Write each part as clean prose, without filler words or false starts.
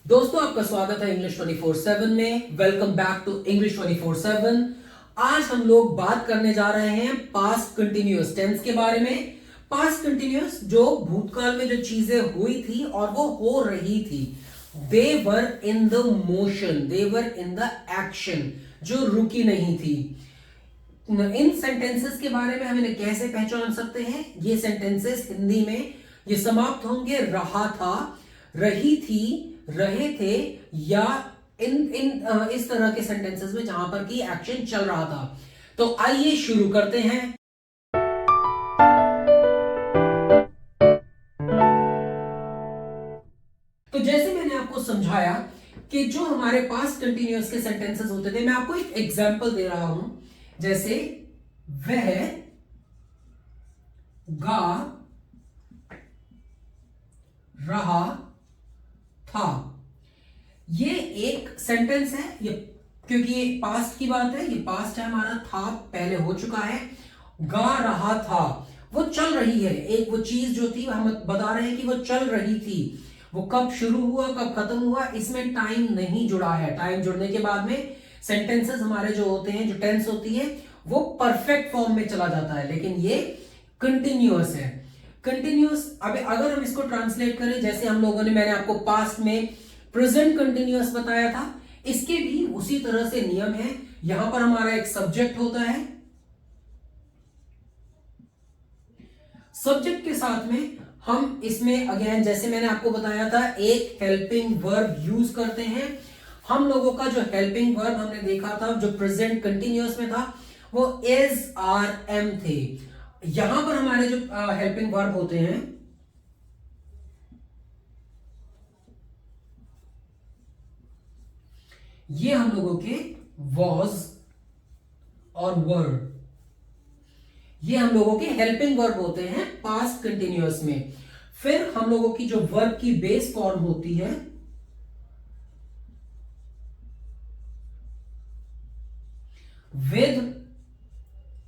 दोस्तों, आपका स्वागत है इंग्लिश 24/7 में। Welcome back to English 24/7। आज हम लोग बात करने जा रहे हैं पास्ट कंटिन्यूअस टेंस के बारे में। पास्ट कंटिन्यूअस जो भूतकाल में जो चीजें हुई थी और वो हो रही थी, they were in the motion, they were in the action, जो रुकी नहीं थी। इन सेंटेंसेस के बारे में हम इन्हें कैसे पहचान सकते हैं? ये सेंटेंसेस हिंदी में ये समाप्त होंगे रहा था, रही थी, रहे थे, या इन इन इस तरह के सेंटेंसेस में जहां पर की एक्शन चल रहा था। तो आइए शुरू करते हैं। तो जैसे मैंने आपको समझाया कि जो हमारे पास कंटिन्यूअस के सेंटेंसेस होते थे, मैं आपको एक एग्जांपल दे रहा हूं। जैसे वह गा रहा था, ये एक सेंटेंस है। ये क्योंकि ये पास्ट की बात है, ये पास्ट है हमारा, था पहले हो चुका है। गा रहा था, वो चल रही है। एक वो चीज जो थी, हम बता रहे हैं कि वो चल रही थी। वो कब शुरू हुआ, कब खत्म हुआ, इसमें टाइम नहीं जुड़ा है। टाइम जुड़ने के बाद में सेंटेंसेस हमारे जो होते हैं, जो टेंस होती है, वो परफेक्ट फॉर्म में चला जाता है। लेकिन ये कंटिन्यूअस है। कंटिन्यूअस, अब अगर हम इसको ट्रांसलेट करें, जैसे हम लोगों ने, मैंने आपको पास्ट में प्रेजेंट कंटिन्यूअस बताया था, इसके भी उसी तरह से नियम है। यहां पर हमारा एक सब्जेक्ट होता है, सब्जेक्ट के साथ में हम इसमें अगेन, जैसे मैंने आपको बताया था, एक हेल्पिंग वर्ब यूज करते हैं। हम लोगों का जो हेल्पिंग वर्ब हमने देखा था, जो प्रेजेंट कंटिन्यूअस में था, वो इज, आर, एम थे। यहां पर हमारे जो हेल्पिंग वर्ब होते हैं, ये हम लोगों के वॉज और वर, ये हम लोगों के हेल्पिंग वर्ब होते हैं पास्ट कंटिन्यूअस में। फिर हम लोगों की जो वर्ब की बेस फॉर्म होती है, विद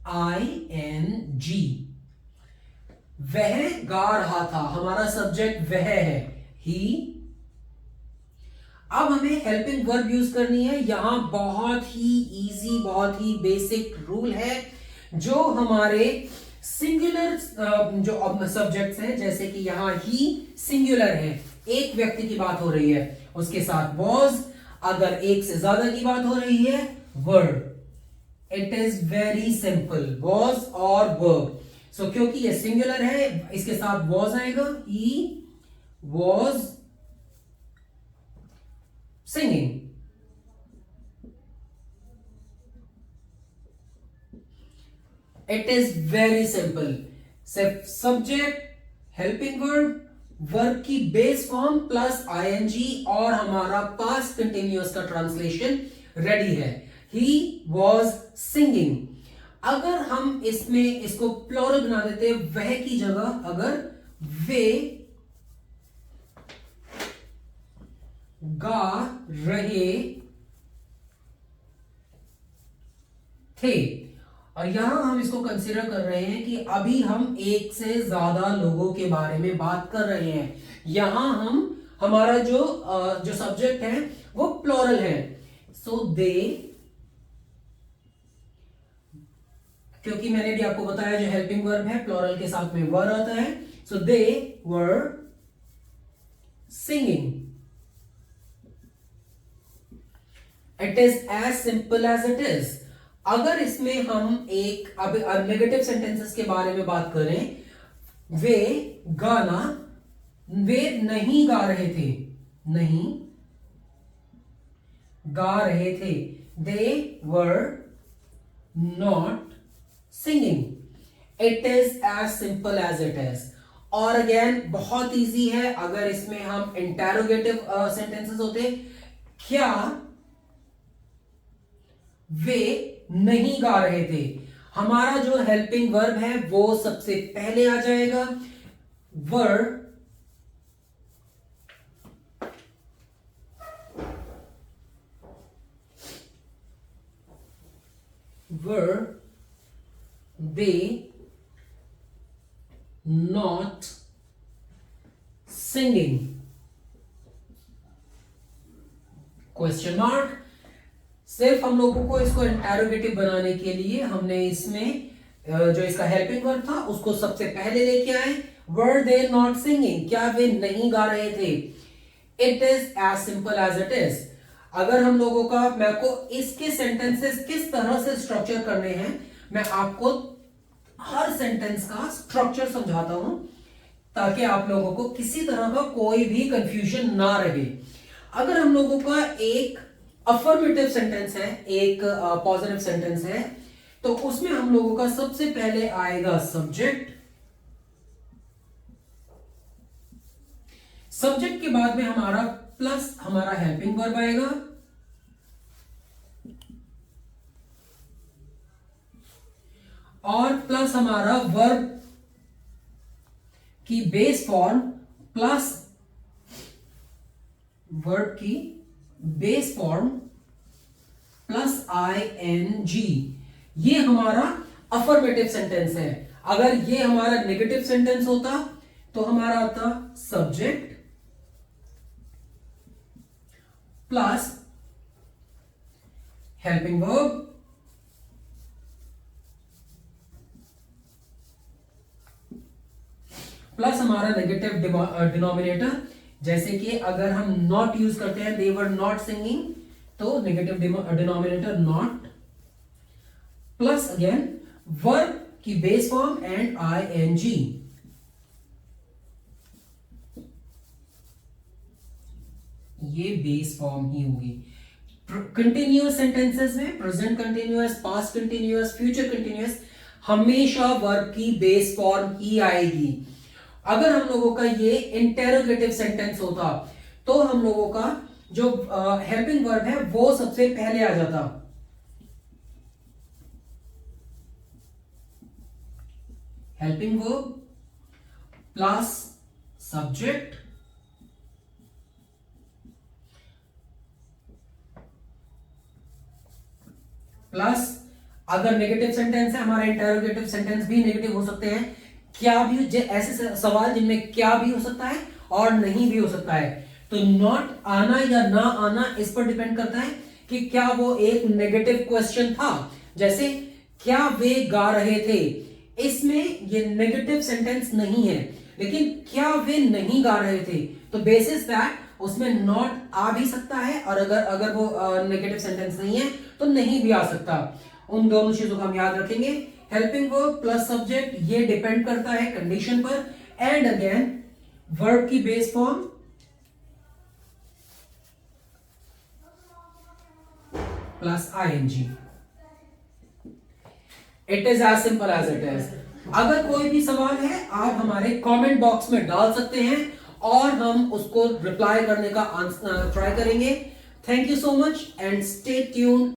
ING। वह गा रहा था, हमारा सब्जेक्ट वह है, ही। अब हमें हेल्पिंग वर्ब यूज करनी है। यहां बहुत ही इजी, बहुत ही बेसिक रूल है, जो हमारे सिंगुलर जो सब्जेक्ट्स हैं, जैसे कि यहां ही सिंगुलर है, एक व्यक्ति की बात हो रही है, उसके साथ वॉज। अगर एक से ज्यादा की बात हो रही है, were. It is very simple, was और वर्ब। सो क्योंकि ये सिंगुलर है, इसके साथ वॉज आएगा, he was singing. It is very simple. सिर्फ सब्जेक्ट, हेल्पिंग वर्ब, वर्ब की बेस फॉर्म प्लस ING, और हमारा पास्ट कंटिन्यूअस का ट्रांसलेशन रेडी है। He was singing। अगर हम इसमें इसको प्लूरल बना देते, वह की जगह अगर वे गा रहे थे, और यहां हम इसको कंसीडर कर रहे हैं कि अभी हम एक से ज्यादा लोगों के बारे में बात कर रहे हैं। यहां हम, हमारा जो सब्जेक्ट है वो प्लूरल है। सो दे, क्योंकि मैंने भी आपको बताया जो हेल्पिंग वर्ब है, प्लूरल के साथ में वर आता है। So they were singing. It is as simple as it is. अगर इसमें हम एक अब नेगेटिव सेंटेंसेस के बारे में बात करें, वे गाना, वे नहीं गा रहे थे, नहीं गा रहे थे, they were not singing. It is as simple as it is. और अगेन बहुत इजी है। अगर इसमें हम इंटेरोगेटिव सेंटेंसेस होते, क्या वे नहीं गा रहे थे, हमारा जो हेल्पिंग वर्ब है वो सबसे पहले आ जाएगा। Were were they not singing. Question mark. सिर्फ हम लोगों को इसको इंटेरोगेटिव बनाने के लिए हमने इसमें जो इसका हेल्पिंग वर्ब था उसको सबसे पहले लेके आए। वर दे नॉट सिंगिंग, क्या वे नहीं गा रहे थे? It is as simple as it is. अगर हम लोगों का, मैं को इसके सेंटेंसेस किस तरह से स्ट्रक्चर करने हैं, मैं आपको हर सेंटेंस का स्ट्रक्चर समझाता हूं ताकि आप लोगों को किसी तरह का कोई भी कंफ्यूजन ना रहे। अगर हम लोगों का एक अफर्मेटिव सेंटेंस है, एक पॉजिटिव सेंटेंस है, तो उसमें हम लोगों का सबसे पहले आएगा सब्जेक्ट। सब्जेक्ट के बाद में हमारा प्लस हमारा हेल्पिंग वर्ब आएगा, और प्लस हमारा वर्ब की बेस फॉर्म प्लस वर्ब की बेस फॉर्म प्लस ING। ये हमारा अफर्मेटिव सेंटेंस है। अगर ये हमारा नेगेटिव सेंटेंस होता तो हमारा आता subject plus helping verb plus हमारा नेगेटिव डिनोमिनेटर। जैसे कि अगर हम नॉट यूज करते हैं, दे वर नॉट सिंगिंग, तो negative denominator not, plus again verb की बेस फॉर्म एंड ING। ये बेस फॉर्म ही होगी। कंटिन्यूअस सेंटेंसेस में present continuous, past continuous, future continuous हमेशा वर्ब की बेस फॉर्म ही आएगी। अगर हम लोगों का ये इंटेरोगेटिव सेंटेंस होता तो हम लोगों का जो हेल्पिंग वर्ब है वो सबसे पहले आ जाता। Helping verb plus subject plus, अगर नेगेटिव सेंटेंस है, हमारा इंटेरोगेटिव सेंटेंस भी नेगेटिव हो सकते हैं। क्या भी, ऐसे सवाल जिनमें क्या भी हो सकता है और नहीं भी हो सकता है, तो नॉट आना या ना आना इस पर डिपेंड करता है कि क्या वो एक नेगेटिव क्वेश्चन था। जैसे क्या वे गा रहे थे, इसमें ये नेगेटिव सेंटेंस नहीं है, लेकिन क्या वे नहीं गा रहे थे, तो बेसिस दैट उसमें नॉट आ भी सकता है, और अगर वो नेगेटिव सेंटेंस नहीं है तो नहीं भी आ सकता। उन दोनों चीजों को हम याद रखेंगे। हेल्पिंग वर्ब प्लस सब्जेक्ट, ये डिपेंड करता है कंडीशन पर, एंड अगेन वर्ब की base form plus ING। It is as simple as it is. अगर कोई भी सवाल है आप हमारे कमेंट बॉक्स में डाल सकते हैं और हम उसको रिप्लाई करने का ट्राई करेंगे। Thank you so much and stay tune.